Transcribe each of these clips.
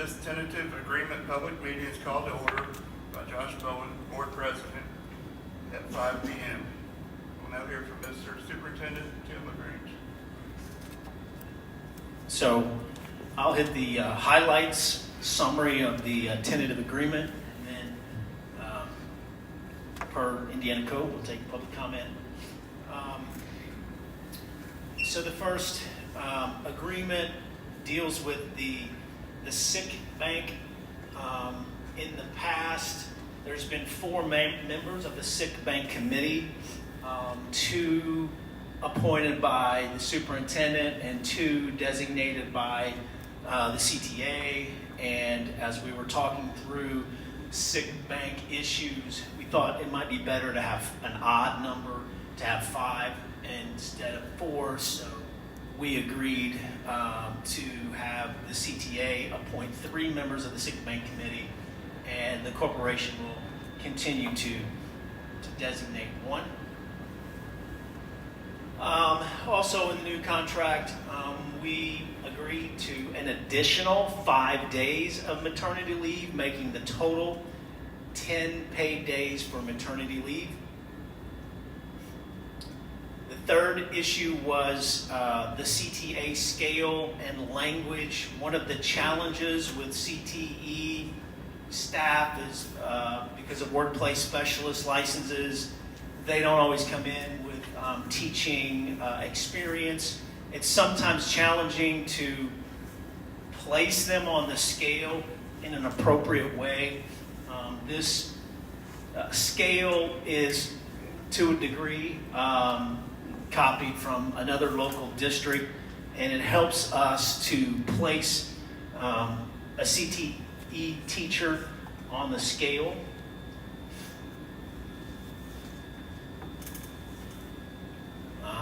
This tentative agreement public meeting is called to order by Josh Bowen, Board President, at 5 p.m. We'll now hear from Mr. Superintendent Tim LaGrange. So I'll hit the highlights, summary of the tentative agreement, and then per Indiana Code, we'll take public comment. So the first agreement deals with the sick bank. In the past, there's been 4 members of the sick bank committee, 2 appointed by the superintendent and 2 designated by the CTA. And as we were talking through sick bank issues, we thought it might be better to have an odd number, to have 5 instead of 4. So we agreed to have the CTA appoint 3 members of the sick bank committee, and the corporation will continue to designate 1. Also in the new contract, we agreed to an additional 5 days of maternity leave, making the total 10 paid days for maternity leave. The third issue was the CTA scale and language. One of the challenges with CTE staff is because of workplace specialist licenses, they don't always come in with teaching experience. It's sometimes challenging to place them on the scale in an appropriate way. This scale is, to a degree, copied from another local district, and it helps us to place a CTE teacher on the scale.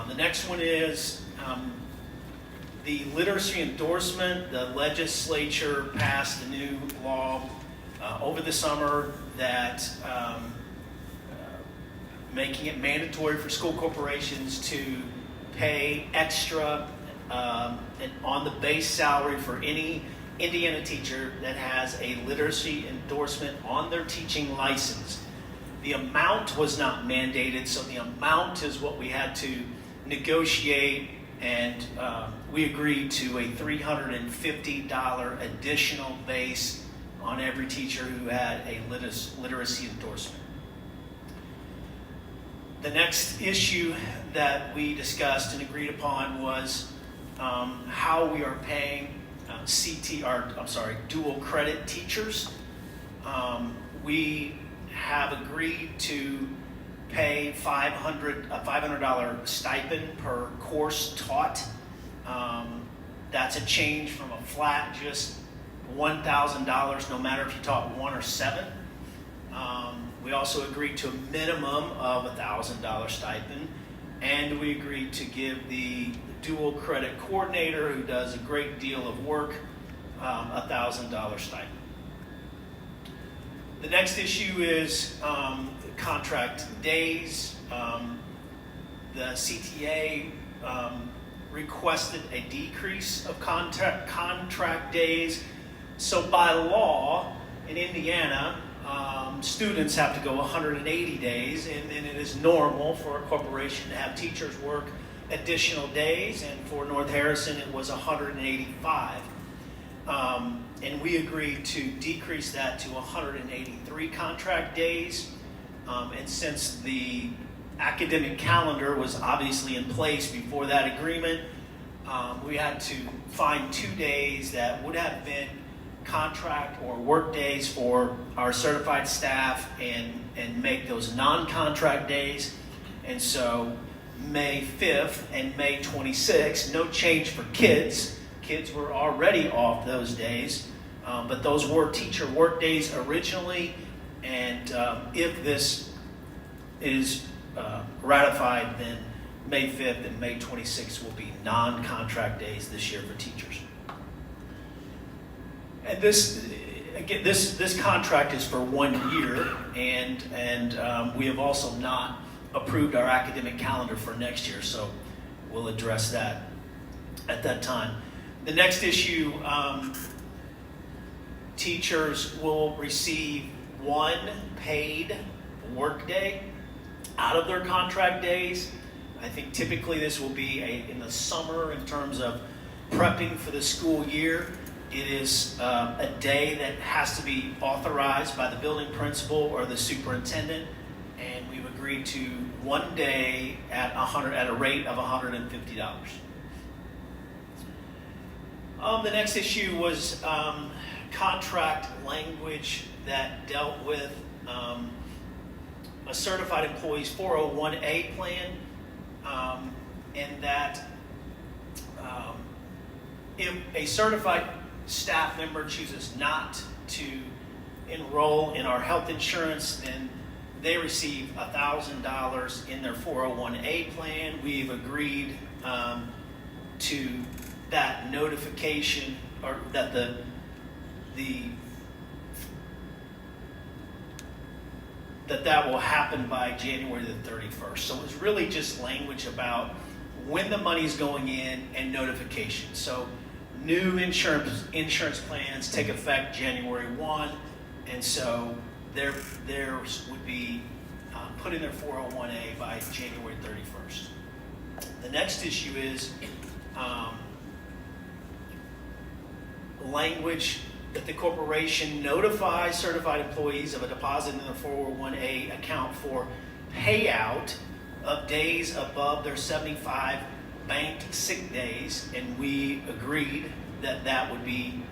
The next one is the literacy endorsement. The legislature passed a new law over the summer that making it mandatory for school corporations to pay extra on the base salary for any Indiana teacher that has a literacy endorsement on their teaching license. The amount was not mandated, so the amount is what we had to negotiate, and we agreed to a $350 additional base on every teacher who had a literacy endorsement. The next issue that we discussed and agreed upon was how we are paying dual credit teachers. We have agreed to pay a $500 stipend per course taught. That's a change from a flat just $1,000, no matter if you taught 1 or 7. We also agreed to a minimum of $1,000 stipend, and we agreed to give the dual credit coordinator, who does a great deal of work, $1,000 stipend. The next issue is contract days. The CTA requested a decrease of contract days. So by law in Indiana, students have to go 180 days, and it is normal for a corporation to have teachers work additional days, and for North Harrison it was 185. And we agreed to decrease that to 183 contract days. And since the academic calendar was obviously in place before that agreement, we had to find 2 days that would have been contract or work days for our certified staff and make those non-contract days. And so May 5th and May 26th, no change for kids. Kids were already off those days, but those were teacher work days originally. And if this is ratified, then May 5th and May 26th will be non-contract days this year for teachers. And this contract is for 1 year, and we have also not approved our academic calendar for next year, so we'll address that at that time. The next issue teachers will receive one paid workday out of their contract days. I think typically this will be in the summer in terms of prepping for the school year. It is a day that has to be authorized by the building principal or the superintendent, and we've agreed to one day at a rate of $150. The next issue was contract language that dealt with a certified employee's 401A plan, and that if a certified staff member chooses not to enroll in our health insurance, then they receive $1,000 in their 401A plan. We've agreed to that notification, or that that will happen by January the 31st. So it's really just language about when the money's going in and notification. So new insurance plans take effect January 1, and so theirs would be put in their 401A by January 31st. The next issue is language that the corporation notifies certified employees of a deposit in their 401A account for payout of days above their 75 banked sick days, and we agreed that that would be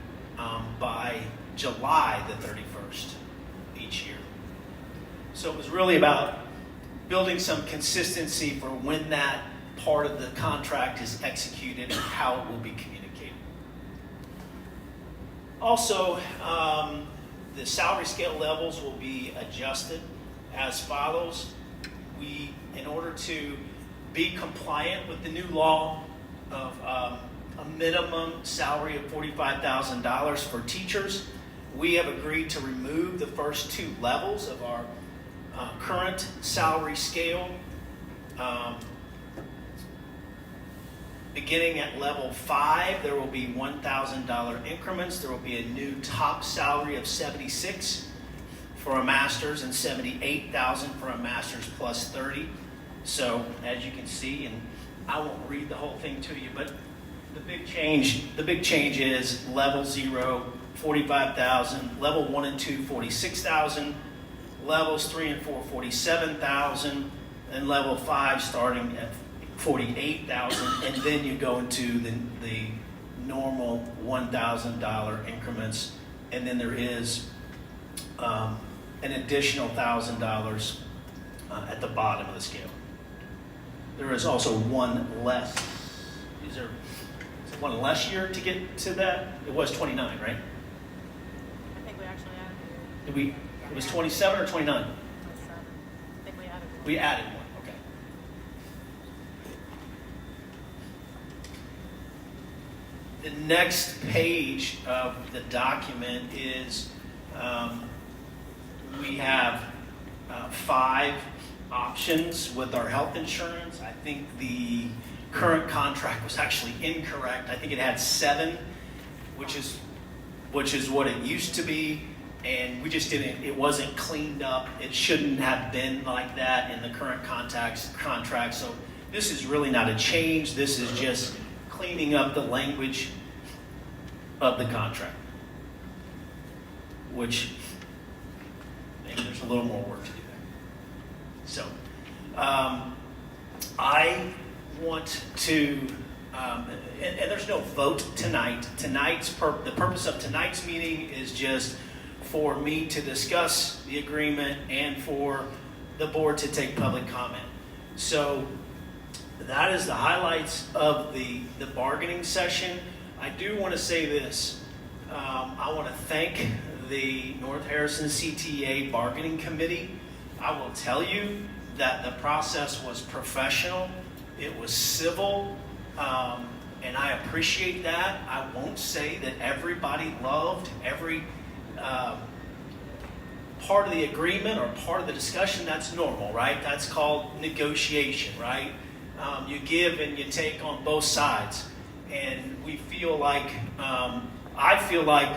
by July the 31st each year. So it was really about building some consistency for when that part of the contract is executed and how it will be communicated. Also, the salary scale levels will be adjusted as follows. We, in order to be compliant with the new law of a minimum salary of $45,000 for teachers, we have agreed to remove the first two levels of our current salary scale. Beginning at level 5, there will be $1,000 increments. There will be a new top salary of $76,000 for a master's and $78,000 for a master's plus 30. So as you can see, and I won't read the whole thing to you, but the big change is level 0, $45,000, level 1 and 2, $46,000, levels 3 and 4, $47,000, and level 5 starting at $48,000, and then you go into the normal $1,000 increments, and then there is an additional $1,000 at the bottom of the scale. There is also one less. Is there one less year to get to that? It was 29, right? I think we actually added. Did we? It was 27 or 29? 27. I think we added one. We added one. Okay. The next page of the document is we have 5 options with our health insurance. I think the current contract was actually incorrect. I think it had 7, which is what it used to be, and we just didn't. It wasn't cleaned up. It shouldn't have been like that in the current contract. So this is really not a change. This is just cleaning up the language of the contract, which maybe there's a little more work to do there. So I want to, and there's no vote tonight. The purpose of tonight's meeting is just for me to discuss the agreement and for the board to take public comment. So that is the highlights of the bargaining session. I do want to say this. I want to thank the North Harrison CTA Bargaining Committee. I will tell you that the process was professional. It was civil, and I appreciate that. I won't say that everybody loved every part of the agreement or part of the discussion. That's normal, right? That's called negotiation, right? You give and you take on both sides. And we feel like, I feel like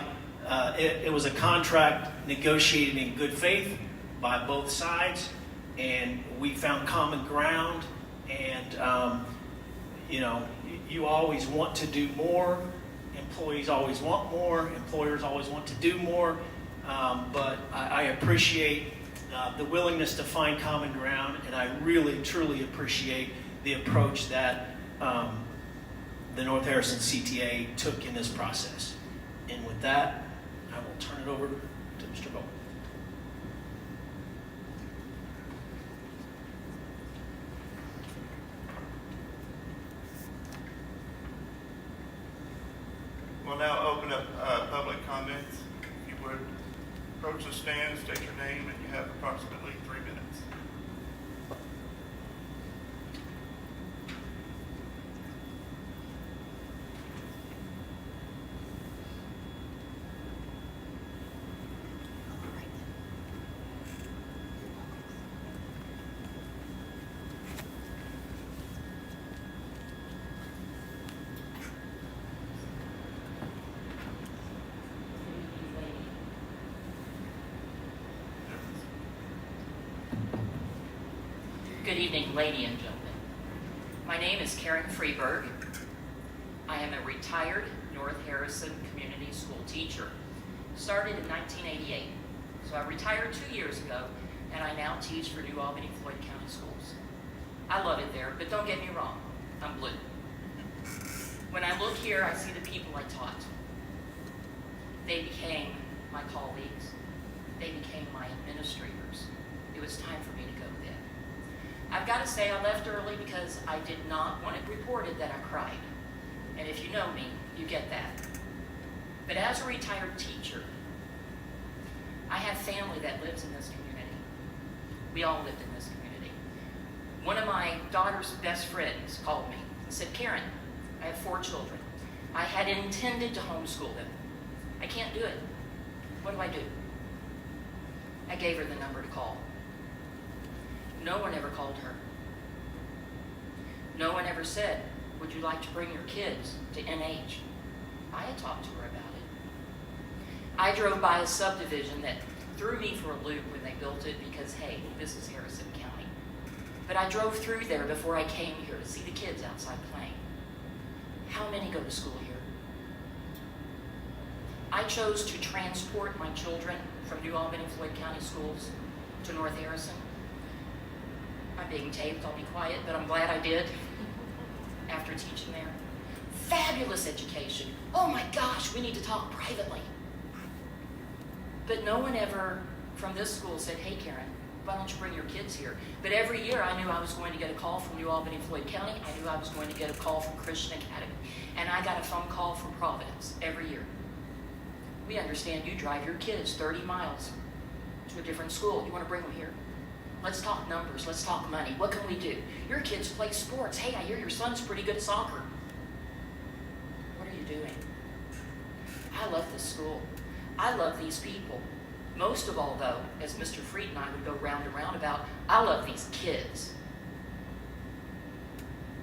it was a contract negotiated in good faith by both sides, and we found common ground. And you always want to do more. Employees always want more. Employers always want to do more. But I appreciate the willingness to find common ground, and I really, truly appreciate the approach that the North Harrison CTA took in this process. And with that, I will turn it over to Mr. Bowen. We'll now open up public comments. If you would approach the stand, state your name, and you have approximately 3 minutes. Good evening, ladies and gentlemen. My name is Karen Freeberg. I am a retired North Harrison Community School teacher. Started in 1988. So I retired 2 years ago, and I now teach for New Albany, Floyd County Schools. I love it there, but don't get me wrong, I'm blue. When I look here, I see the people I taught. They became my colleagues. They became my administrators. It was time for me to go then. I've got to say I left early because I did not want it reported that I cried. And if you know me, you get that. But as a retired teacher, I have family that lives in this community. We all lived in this community. One of my daughter's best friends called me and said, Karen, I have 4 children. I had intended to homeschool them. I can't do it. What do? I gave her the number to call. No one ever called her. No one ever said, would you like to bring your kids to NH? I had talked to her about it. I drove by a subdivision that threw me for a loop when they built it because, hey, this is Harrison County. But I drove through there before I came here to see the kids outside playing. How many go to school here? I chose to transport my children from New Albany, Floyd County Schools to North Harrison. I'm being taped, I'll be quiet, but I'm glad I did after teaching there. Fabulous education. Oh my gosh, we need to talk privately. But no one ever from this school said, hey Karen, why don't you bring your kids here? But every year I knew I was going to get a call from New Albany, Floyd County. I knew I was going to get a call from Christian Academy. And I got a phone call from Providence every year. We understand you drive your kids 30 miles to a different school. You want to bring them here? Let's talk numbers. Let's talk money. What can we do? Your kids play sports. Hey, I hear your son's pretty good at soccer. What are you doing? I love this school. I love these people. Most of all, though, as Mr. Freed and I would go round and round about, I love these kids.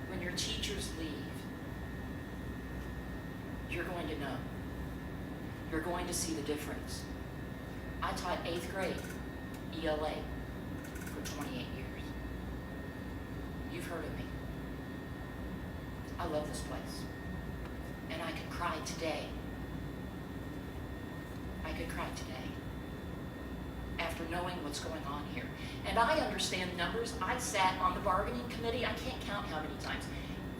When your teachers leave, you're going to know. You're going to see the difference. I taught 8th grade ELA for 28 years. You've heard of me. I love this place. And I could cry today. I could cry today after knowing what's going on here. And I understand numbers. I sat on the bargaining committee. I can't count how many times.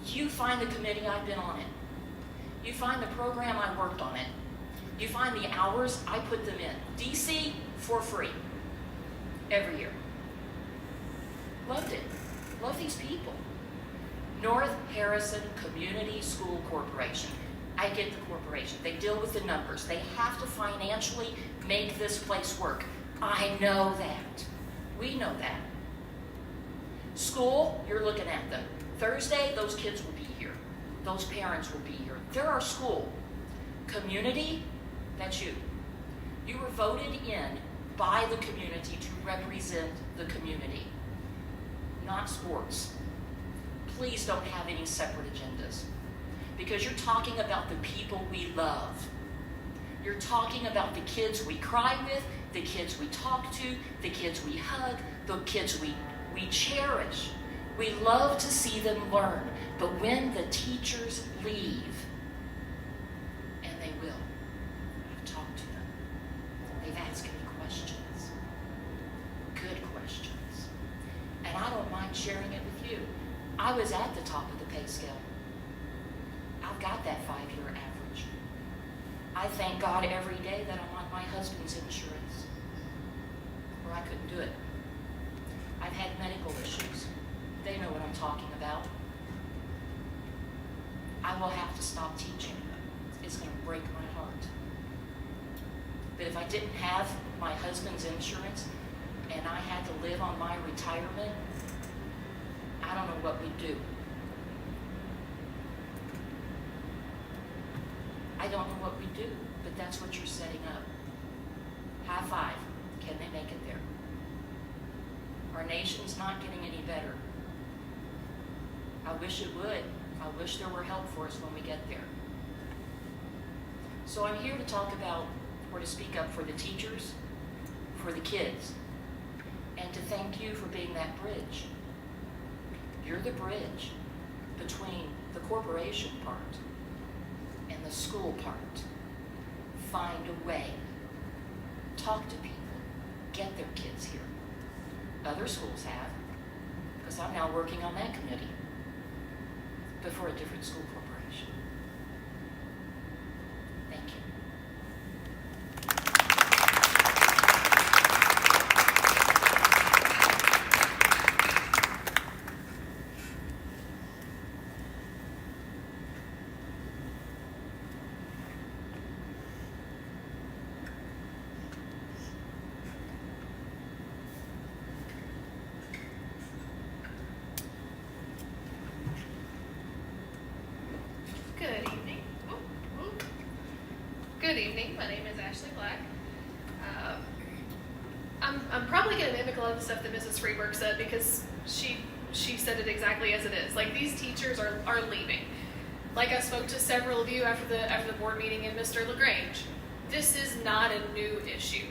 You find the committee, I've been on it. You find the program, I worked on it. You find the hours, I put them in. DC, for free. Every year. Loved it. Love these people. North Harrison Community School Corporation. I get the corporation. They deal with the numbers. They have to financially make this place work. I know that. We know that. School, you're looking at them. Thursday, those kids will be here. Those parents will be here. They're our school. Community, that's you. You were voted in by the community to represent the community, not sports. Please don't have any separate agendas, because you're talking about the people we love. You're talking about the kids we cry with, the kids we talk to, the kids we hug, the kids we cherish. We love to see them learn. But when the teachers leave, and they will, I've talked to them. They've asked me questions. Good questions. And I don't mind sharing it with you. I was at the top of the pay scale. I've got that 5-year average. I thank God every day that I'm on my husband's insurance, or I couldn't do it. I've had medical issues. They know what I'm talking about. I will have to stop teaching. It's going to break my heart. But if I didn't have my husband's insurance and I had to live on my retirement, I don't know what we'd do. I don't know what we do, but that's what you're setting up. High five. Can they make it there? Our nation's not getting any better. I wish it would. I wish there were help for us when we get there. So I'm here to talk about, or to speak up for the teachers, for the kids, and to thank you for being that bridge. You're the bridge between the corporation part and the school part. Find a way. Talk to people. Get their kids here. Other schools have, because I'm now working on that committee, but for a different school corporation. Thank you. Good evening. My name is Ashley Black. I'm probably going to mimic a lot of the stuff that Mrs. Freeberg said because she said it exactly as it is. Like, these teachers are leaving. Like, I spoke to several of you after the board meeting in Mr. LaGrange. This is not a new issue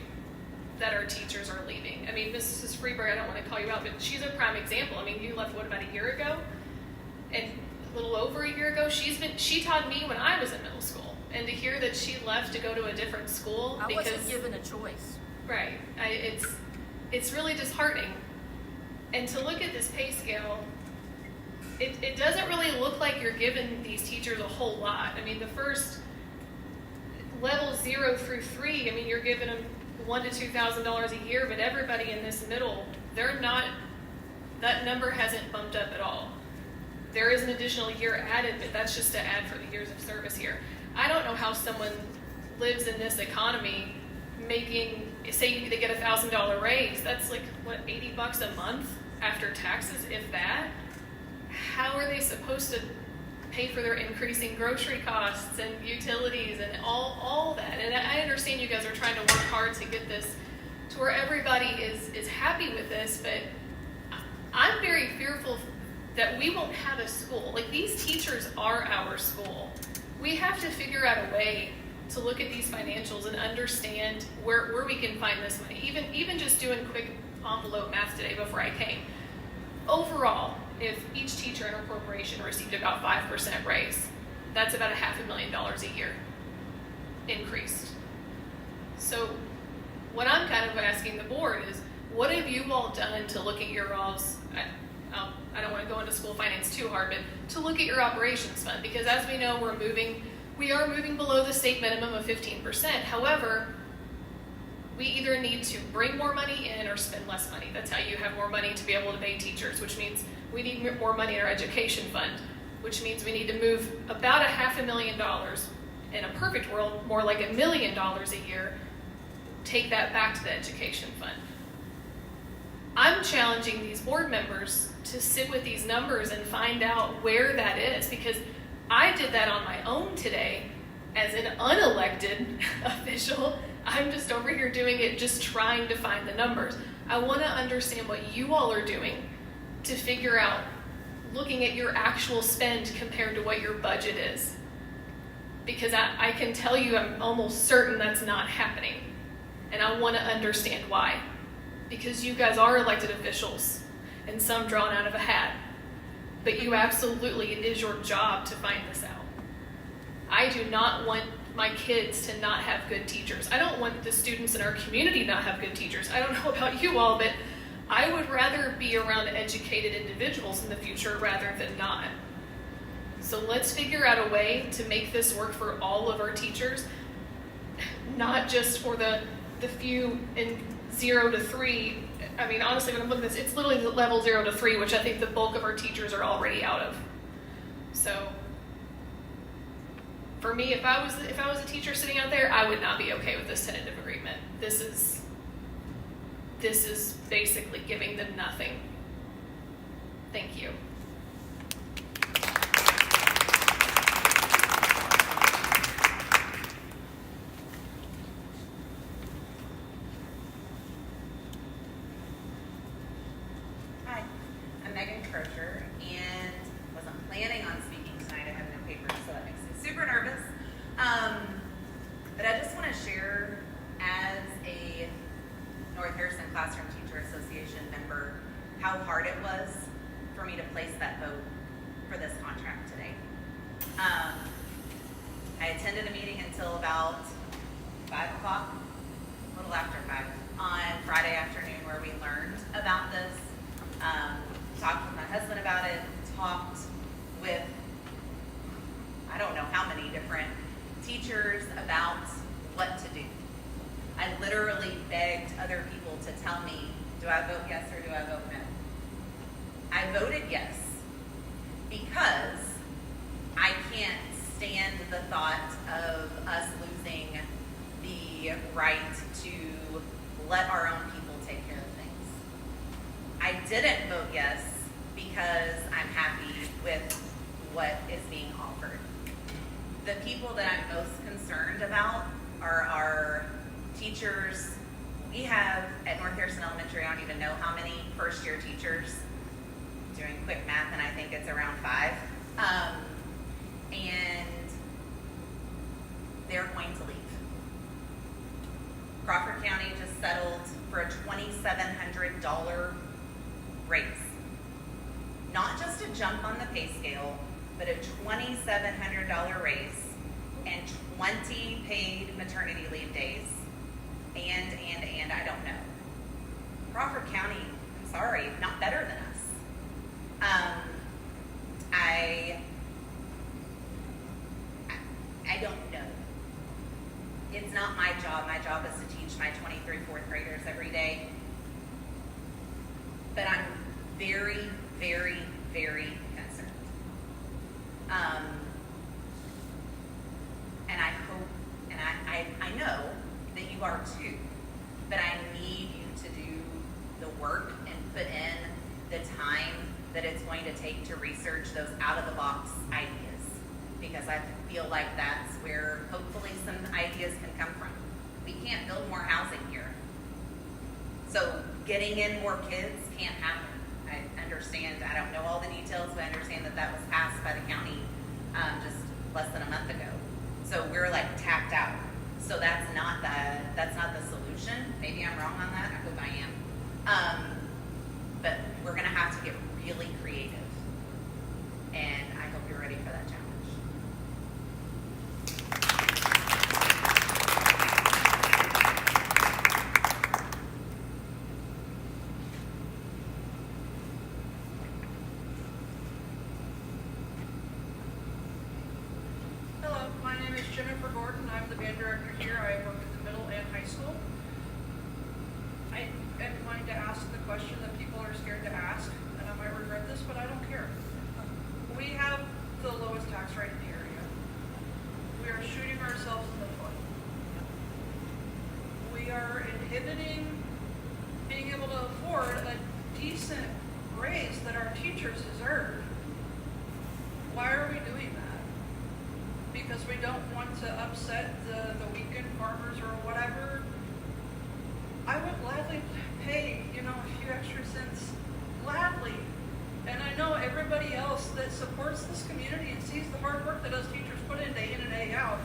that our teachers are leaving. I mean, Mrs. Freeberg, I don't want to call you out, but she's a prime example. I mean, you left, what, about a year ago? And a little over a year ago, she taught me when I was in middle school. And to hear that she left to go to a different school I because wasn't given a choice. right, it's really disheartening. And to look at this pay scale, it doesn't really look like you're giving these teachers a whole lot. I mean, the first level 0 through 3, I mean, you're giving them $1,000 to $2,000 a year, but everybody in this middle, they're not. That number hasn't bumped up at all. There is an additional year added, but that's just to add for the years of service here. I don't know how someone lives in this economy making, say they get a $1,000 raise, that's like, what, $80 a month after taxes, if that? How are they supposed to pay for their increasing grocery costs and utilities and all that? And I understand you guys are trying to work hard to get this to where everybody is happy with this, but I'm very fearful that we won't have a school. Like, these teachers are our school. We have to figure out a way to look at these financials and understand where we can find this money. Even just doing quick envelope math today before I came. Overall, if each teacher in our corporation received about 5% raise, that's about $500,000 a year increased. So what I'm kind of asking the board is, what have you all done to look at your all's, I don't want to go into school finance too hard, but to look at your operations fund, because as we know, we are moving below the state minimum of 15%. However, we either need to bring more money in or spend less money. That's how you have more money to be able to pay teachers, which means we need more money in our education fund, which means we need to move about $500,000, in a perfect world, more like $1 million a year, take that back to the education fund. I'm challenging these board members to sit with these numbers and find out where that is, because I did that on my own today as an unelected official. I'm just over here doing it, just trying to find the numbers. I want to understand what you all are doing to figure out, looking at your actual spend compared to what your budget is. Because I can tell you I'm almost certain that's not happening. And I want to understand why. Because you guys are elected officials, and some drawn out of a hat. But you absolutely, it is your job to find this out. I do not want my kids to not have good teachers. I don't want the students in our community not have good teachers. I don't know about you all, but I would rather be around educated individuals in the future rather than not. So let's figure out a way to make this work for all of our teachers, not just for the few in 0 to 3. I mean, honestly, when I'm looking at this, it's literally the level 0 to 3, which I think the bulk of our teachers are already out of. So for me, if I was a teacher sitting out there, I would not be okay with this tentative agreement. This is basically giving them nothing. Thank you. Hi, I'm Megan Crozier, and wasn't planning on speaking tonight. I have no papers, so that makes me super nervous. But I just want to share, as a North Harrison Classroom Teacher Association member, how hard it was for me to place that vote for this contract today. I attended a meeting until about 5 o'clock, a little after 5, on Friday afternoon, where we learned about this. Talked with my husband about it, talked with, I don't know how many different teachers about what to do. I literally begged other people to tell me, do I vote yes or do I vote no? I voted yes because I can't stand the thought of us losing the right to let our own people take care of things. I didn't vote yes because I'm happy with what is being offered. The people that I'm most concerned about are our teachers. We have, at North Harrison Elementary, I don't even know how many first-year teachers. Doing quick math, and I think it's around 5. And they're going to leave. Crawford County just settled for a $2,700 raise. Not just a jump on the pay scale, but a $2,700 raise and 20 paid maternity leave days. And I don't know. Crawford County, I'm sorry, not better than us. I don't know. It's not my job. My job is to teach my 23 fourth graders every day. But I'm very, very, very concerned. And I hope, and I know that you are too, but I need you to do the work and put in the time that it's going to take to research those out-of-the-box ideas, because I feel like that's where hopefully some ideas can come from. We can't build more housing here. So getting in more kids can't happen. I understand, I don't know all the details, but I understand that that was passed by the county just less than a month ago. So we're like tapped out. So that's not the solution. Maybe I'm wrong on that. I hope I am. But we're gonna have to get really creative. And I hope you're ready for that challenge. Hello, my name is Jennifer Gordon. I'm the band director here. I work at the middle and high school. I am going to ask the question that people are scared to ask, and I might regret this, but I don't care. We have the lowest tax rate in the area. We are shooting ourselves in the foot. We are inhibiting being able to afford a decent raise that our teachers deserve. Why are we doing that? Because we don't want to upset the weekend farmers or whatever. I would gladly pay, a few extra cents, gladly. And I know everybody else that supports this community and sees the hard work that us teachers put in and day out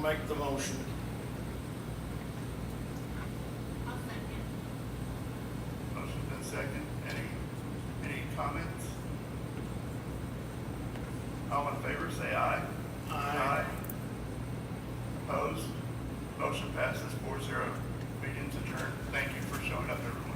make the motion. Motion's been second. Any comments? All in favor, say aye. Aye. Opposed? Motion passes 4-0. Meeting's adjourned. Thank you for showing up, everyone.